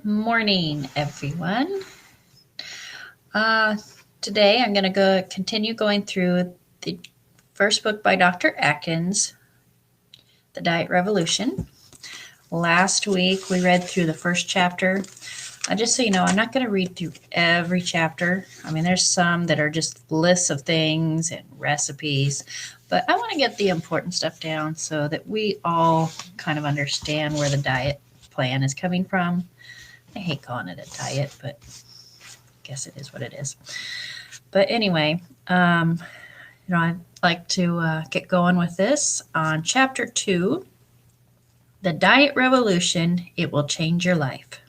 Morning, everyone. Uh, Today I'm going to continue going through the first book by Dr. Atkins, The Diet Revolution. Last week we read through the first chapter. Just so you know, I'm not going to read through every chapter. I mean, there's some that are just lists of things and recipes, but I want to get the important stuff down so that we all kind of understand where the diet plan is coming from. I hate calling it a diet, but I guess it is what it is. But anyway, I'd like to get going with this on chapter 2, The Diet Revolution. It will change your life.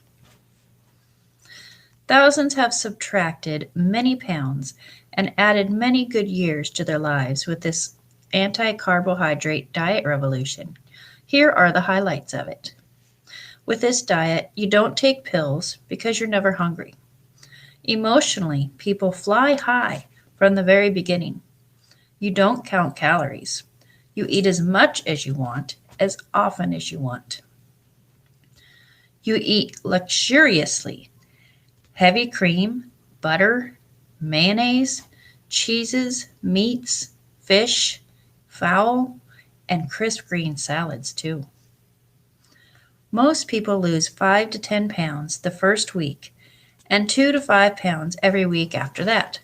Thousands have subtracted many pounds and added many good years to their lives with this anti-carbohydrate diet revolution. Here are the highlights of it. With this diet, you don't take pills because you're never hungry. Emotionally, people fly high from the very beginning. You don't count calories. You eat as much as you want, as often as you want. You eat luxuriously. Heavy cream, butter, mayonnaise, cheeses, meats, fish, fowl, and crisp green salads too. Most people lose 5 to 10 pounds the first week and 2 to 5 pounds every week after that.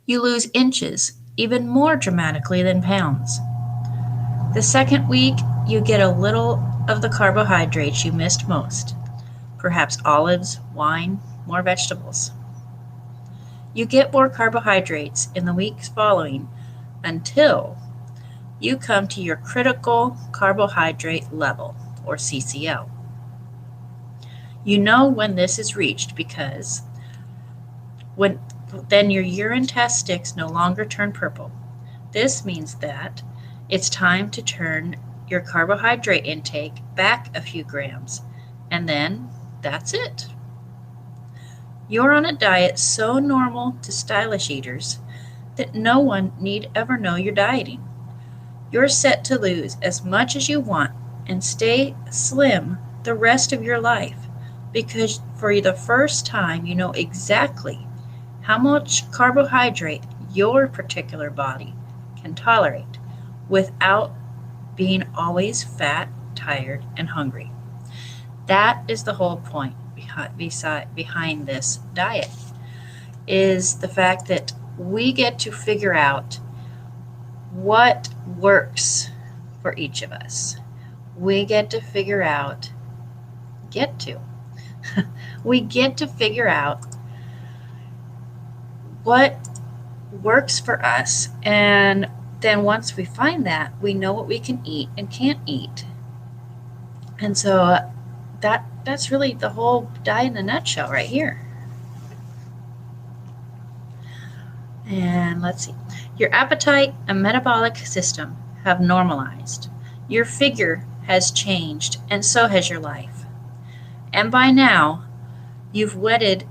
You lose inches even more dramatically than pounds. The second week, you get a little of the carbohydrates you missed most, perhaps olives, wine, more vegetables. You get more carbohydrates in the weeks following until you come to your critical carbohydrate level, or CCL. You know when this is reached because then your urine test sticks no longer turn purple. This means that it's time to turn your carbohydrate intake back a few grams, and then that's it. You're on a diet so normal to stylish eaters that no one need ever know you're dieting. You're set to lose as much as you want and stay slim the rest of your life because for the first time you know exactly how much carbohydrate your particular body can tolerate without being always fat, tired, and hungry. That is the whole point behind this diet, is the fact that we get to figure out what works for each of us. We get to figure out, we get to figure out what works for us, and then once we find that, we know what we can eat and can't eat. And so that's really the whole diet in a nutshell right here. And let's see. Your appetite and metabolic system have normalized. Your figure has changed, and so has your life. And by now, you've wedded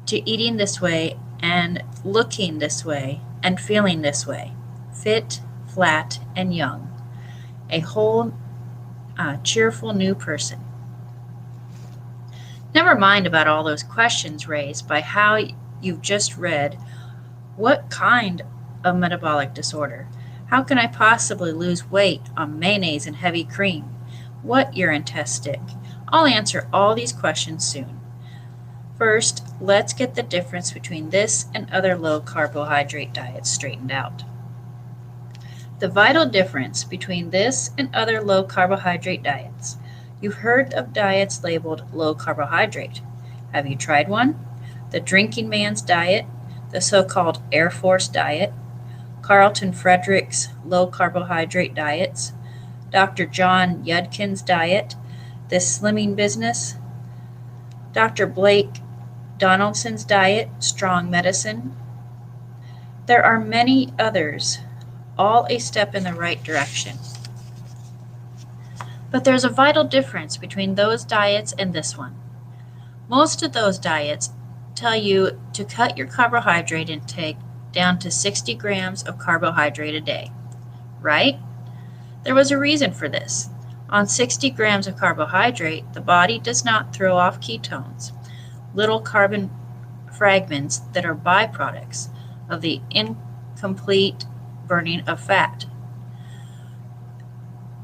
to eating this way and looking this way and feeling this way. Fit, flat, and young. A whole cheerful new person. Never mind about all those questions raised by how you've just read. What kind of metabolic disorder? How can I possibly lose weight on mayonnaise and heavy cream? What urine test stick? I'll answer all these questions soon. First, let's get the difference between this and other low-carbohydrate diets straightened out. The vital difference between this and other low-carbohydrate diets. You've heard of diets labeled low-carbohydrate. Have you tried one? The drinking man's diet, the so-called Air Force diet, Carlton Frederick's low-carbohydrate diets, Dr. John Yudkin's diet, The Slimming Business, Dr. Blake Donaldson's diet, Strong Medicine. There are many others, all a step in the right direction. But there's a vital difference between those diets and this one. Most of those diets tell you to cut your carbohydrate intake down to 60 grams of carbohydrate a day, right? There was a reason for this. On 60 grams of carbohydrate, the body does not throw off ketones, little carbon fragments that are byproducts of the incomplete burning of fat.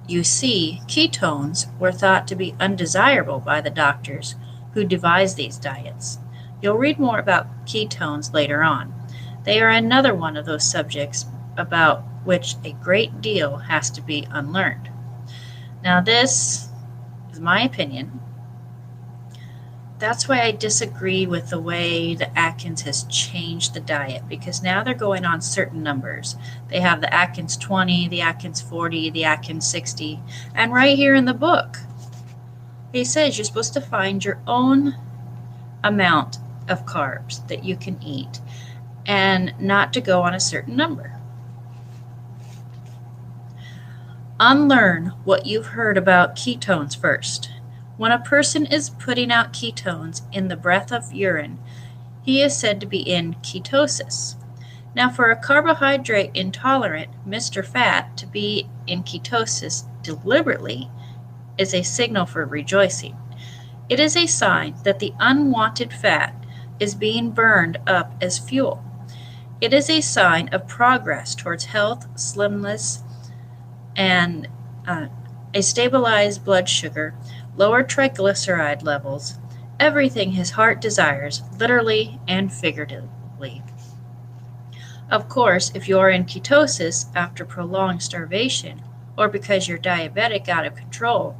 You see, ketones were thought to be undesirable by the doctors who devised these diets. You'll read more about ketones later on. They are another one of those subjects about which a great deal has to be unlearned. Now, this is my opinion. That's why I disagree with the way that Atkins has changed the diet, because now they're going on certain numbers. They have the Atkins 20, the Atkins 40, the Atkins 60, and right here in the book, he says you're supposed to find your own amount of carbs that you can eat and not to go on a certain number. Unlearn what you've heard about ketones first. When a person is putting out ketones in the breath of urine, he is said to be in ketosis. Now, for a carbohydrate intolerant Mr. Fat to be in ketosis deliberately is a signal for rejoicing. It is a sign that the unwanted fat is being burned up as fuel. It is a sign of progress towards health, slimness, and a stabilized blood sugar, lower triglyceride levels, everything his heart desires, literally and figuratively. Of course, if you are in ketosis after prolonged starvation, or because you're diabetic out of control,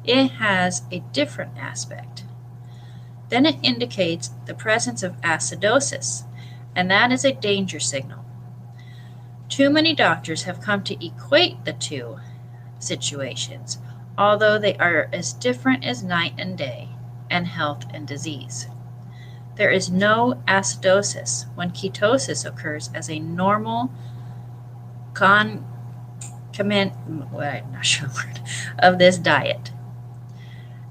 it has a different aspect. Then it indicates the presence of acidosis, and that is a danger signal. Too many doctors have come to equate the two situations, although they are as different as night and day, and health and disease. There is no acidosis when ketosis occurs as a normal of this diet.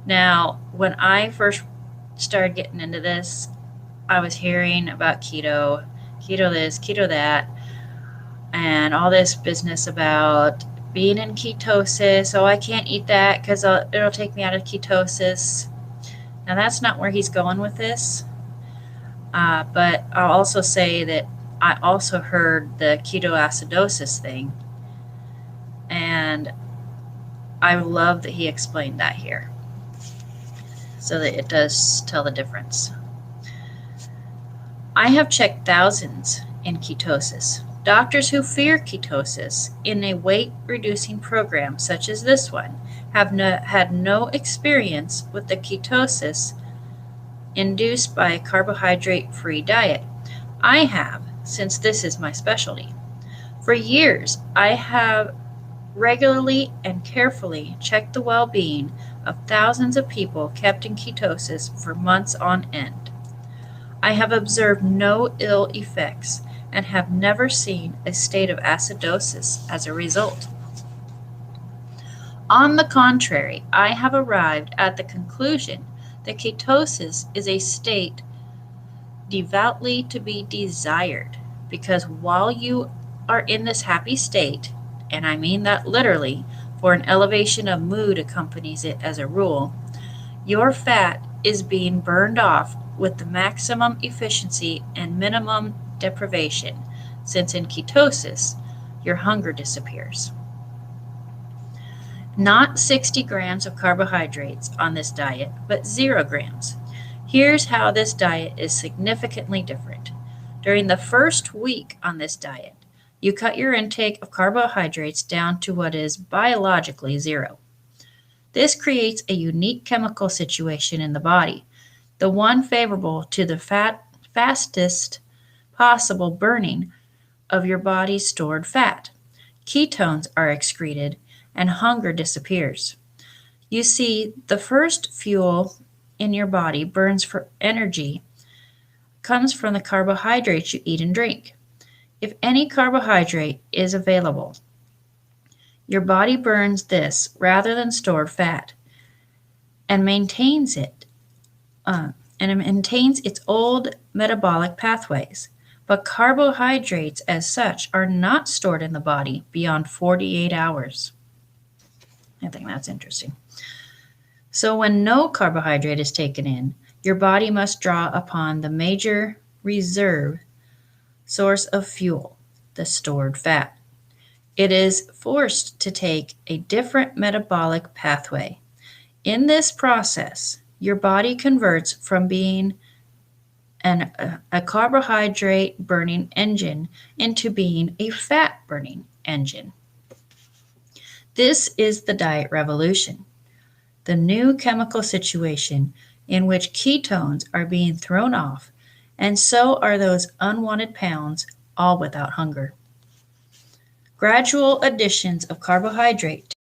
Now, when I first started getting into this, I was hearing about keto this, keto that, and all this business about being in ketosis. Oh, I can't eat that because it'll take me out of ketosis. Now, that's not where he's going with this. But I'll also say that I also heard the ketoacidosis thing, and I love that he explained that here, so that it does tell the difference. I have checked thousands in ketosis. Doctors who fear ketosis in a weight-reducing program such as this one have had no experience with the ketosis induced by a carbohydrate-free diet. I have, since this is my specialty. For years, I have regularly and carefully checked the well-being of thousands of people kept in ketosis for months on end. I have observed no ill effects and have never seen a state of acidosis as a result. On the contrary, I have arrived at the conclusion that ketosis is a state devoutly to be desired, because while you are in this happy state, and I mean that literally, for an elevation of mood accompanies it as a rule, your fat is being burned off with the maximum efficiency and minimum deprivation, since in ketosis, your hunger disappears. Not 60 grams of carbohydrates on this diet, but 0 grams. Here's how this diet is significantly different. During the first week on this diet, you cut your intake of carbohydrates down to what is biologically 0. This creates a unique chemical situation in the body, the one favorable to the fastest possible burning of your body's stored fat. Ketones are excreted and hunger disappears. You see, the first fuel in your body burns for energy comes from the carbohydrates you eat and drink. If any carbohydrate is available, your body burns this rather than stored fat and maintains its old metabolic pathways. But carbohydrates as such are not stored in the body beyond 48 hours. I think that's interesting. So when no carbohydrate is taken in, your body must draw upon the major reserve source of fuel, the stored fat. It is forced to take a different metabolic pathway. In this process, your body converts from being a carbohydrate burning engine into being a fat burning engine. This is the diet revolution, the new chemical situation in which ketones are being thrown off, and so are those unwanted pounds, all without hunger. Gradual additions of carbohydrate.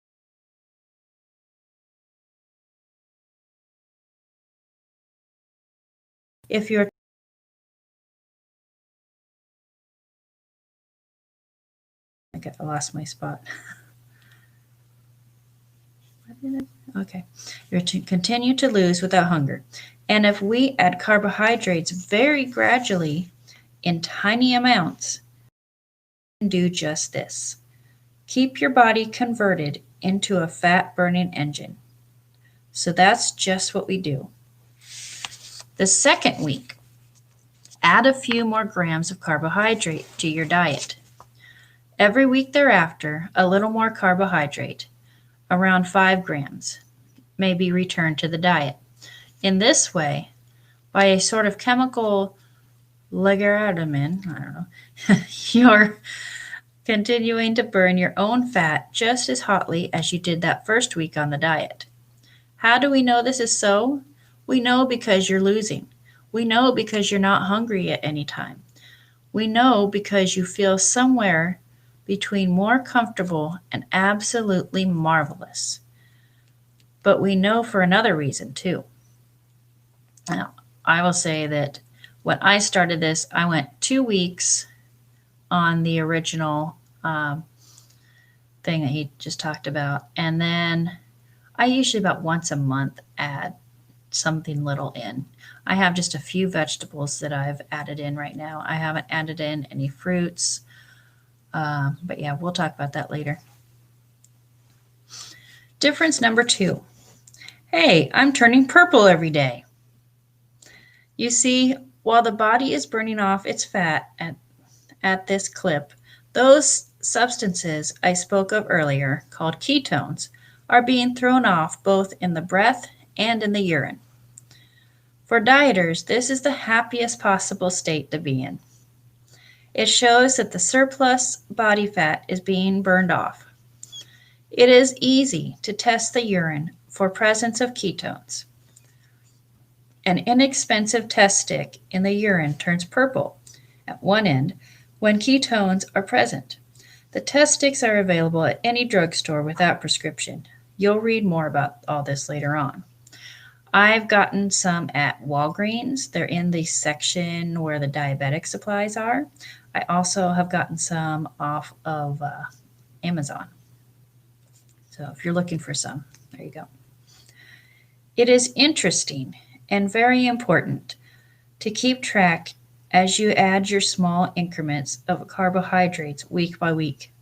If you're I lost my spot. Okay. You're to continue to lose without hunger. And if we add carbohydrates very gradually in tiny amounts, you can do just this. Keep your body converted into a fat burning engine. So that's just what we do. The second week, add a few more grams of carbohydrate to your diet. Every week thereafter, a little more carbohydrate, around 5 grams, may be returned to the diet. In this way, by a sort of chemical logarithm, you're continuing to burn your own fat just as hotly as you did that first week on the diet. How do we know this is so? We know because you're losing. We know because you're not hungry at any time. We know because you feel somewhere between more comfortable and absolutely marvelous. But we know for another reason too. Now, I will say that when I started this, I went 2 weeks on the original thing that he just talked about. And then I usually about once a month add something little in. I have just a few vegetables that I've added in right now. I haven't added in any fruits. But yeah, we'll talk about that later. Difference number 2. Hey, I'm turning purple every day. You see, while the body is burning off its fat at this clip, those substances I spoke of earlier, called ketones, are being thrown off both in the breath and in the urine. For dieters, this is the happiest possible state to be in. It shows that the surplus body fat is being burned off. It is easy to test the urine for presence of ketones. An inexpensive test stick in the urine turns purple at one end when ketones are present. The test sticks are available at any drugstore without prescription. You'll read more about all this later on. I've gotten some at Walgreens. They're in the section where the diabetic supplies are. I also have gotten some off of Amazon. So if you're looking for some, there you go. It is interesting and very important to keep track as you add your small increments of carbohydrates week by week.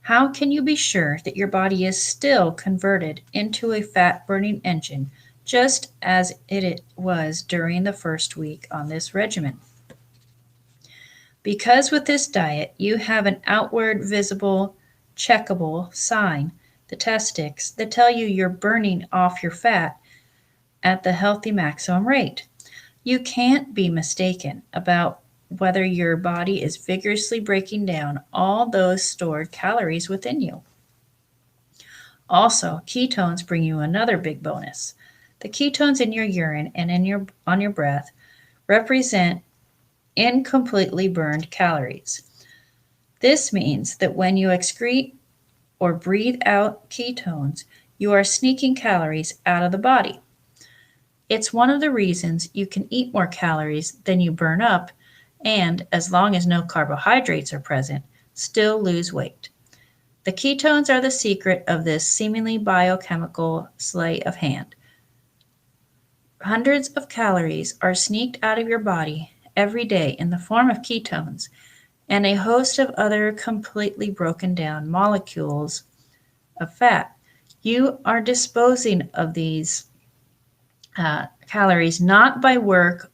How can you be sure that your body is still converted into a fat-burning engine just as it was during the first week on this regimen? Because with this diet, you have an outward visible, checkable sign, the test sticks, that tell you you're burning off your fat at the healthy maximum rate. You can't be mistaken about whether your body is vigorously breaking down all those stored calories within you. Also, ketones bring you another big bonus. The ketones in your urine and on your breath represent incompletely burned calories. This means that when you excrete or breathe out ketones, you are sneaking calories out of the body. It's one of the reasons you can eat more calories than you burn up and, as long as no carbohydrates are present, still lose weight. The ketones are the secret of this seemingly biochemical sleight of hand. Hundreds of calories are sneaked out of your body every day in the form of ketones and a host of other completely broken down molecules of fat. You are disposing of these calories not by work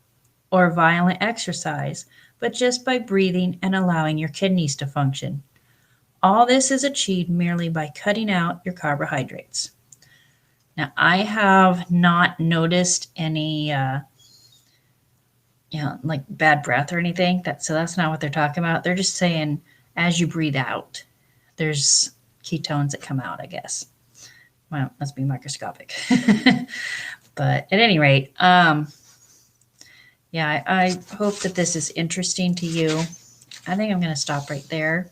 or violent exercise, but just by breathing and allowing your kidneys to function. All this is achieved merely by cutting out your carbohydrates. Now, I have not noticed any, like bad breath or anything. So that's not what they're talking about. They're just saying as you breathe out, there's ketones that come out, I guess. Well, it must be microscopic. But at any rate, I hope that this is interesting to you. I think I'm going to stop right there.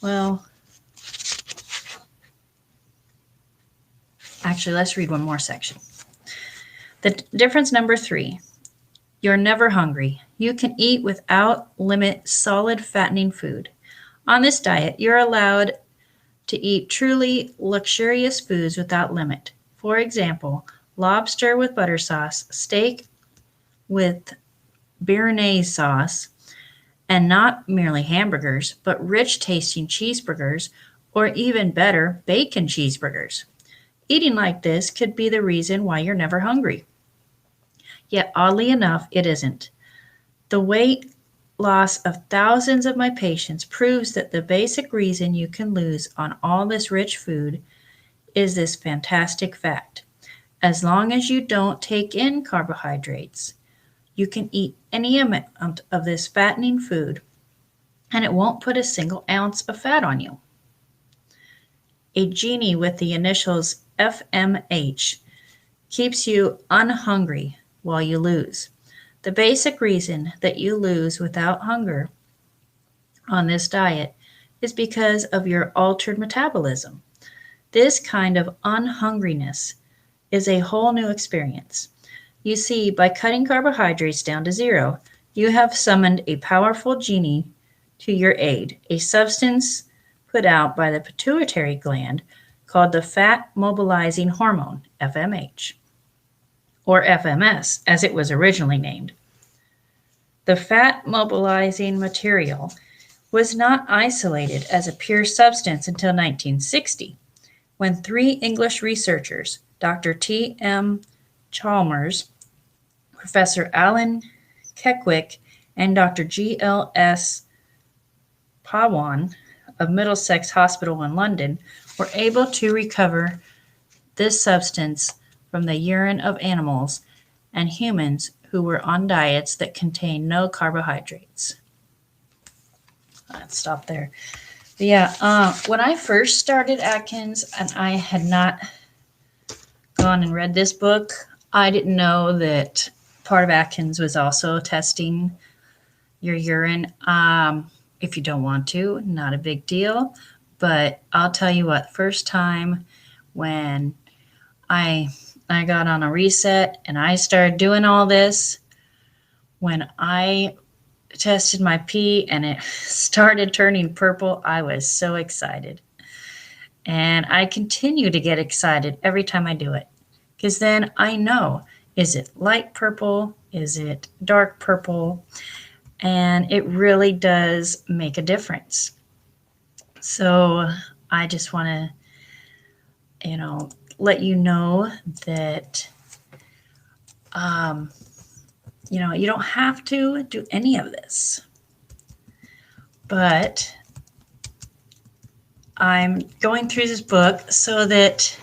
Well, actually, let's read one more section. The difference number 3, you're never hungry. You can eat without limit solid fattening food. On this diet, you're allowed to eat truly luxurious foods without limit. For example, lobster with butter sauce, steak with béarnaise sauce, and not merely hamburgers, but rich tasting cheeseburgers, or even better, bacon cheeseburgers. Eating like this could be the reason why you're never hungry. Yet oddly enough, it isn't. The weight loss of thousands of my patients proves that the basic reason you can lose on all this rich food is this fantastic fact. As long as you don't take in carbohydrates, you can eat any amount of this fattening food and it won't put a single ounce of fat on you. A genie with the initials FMH keeps you unhungry while you lose. The basic reason that you lose without hunger on this diet is because of your altered metabolism. This kind of unhungriness is a whole new experience. You see, by cutting carbohydrates down to 0, you have summoned a powerful genie to your aid, a substance put out by the pituitary gland called the fat mobilizing hormone, FMH, or FMS, as it was originally named. The fat mobilizing material was not isolated as a pure substance until 1960, when 3 English researchers, Dr. T. M. Chalmers, Professor Alan Keckwick, and Dr. G. L. S. Pawan of Middlesex Hospital in London, were able to recover this substance from the urine of animals and humans who were on diets that contained no carbohydrates. Let's stop there. But when I first started Atkins and I had not gone and read this book, I didn't know that part of Atkins was also testing your urine. If you don't want to, not a big deal. But I'll tell you what, first time when I got on a reset and I started doing all this, when I tested my pee and it started turning purple, I was so excited. And I continue to get excited every time I do it, because then I know, is it light purple? Is it dark purple? And it really does make a difference. So I just want to, let you know that, you don't have to do any of this. But I'm going through this book so that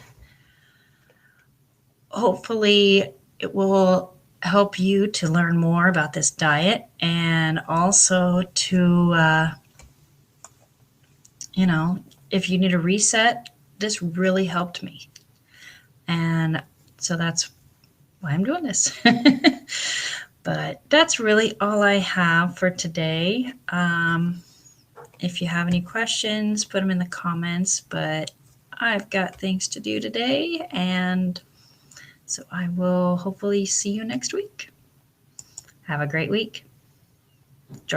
hopefully it will help you to learn more about this diet, and also to, if you need a reset, this really helped me. And so that's why I'm doing this. But that's really all I have for today. If you have any questions, put them in the comments, but I've got things to do today, and so I will hopefully see you next week. Have a great week. Join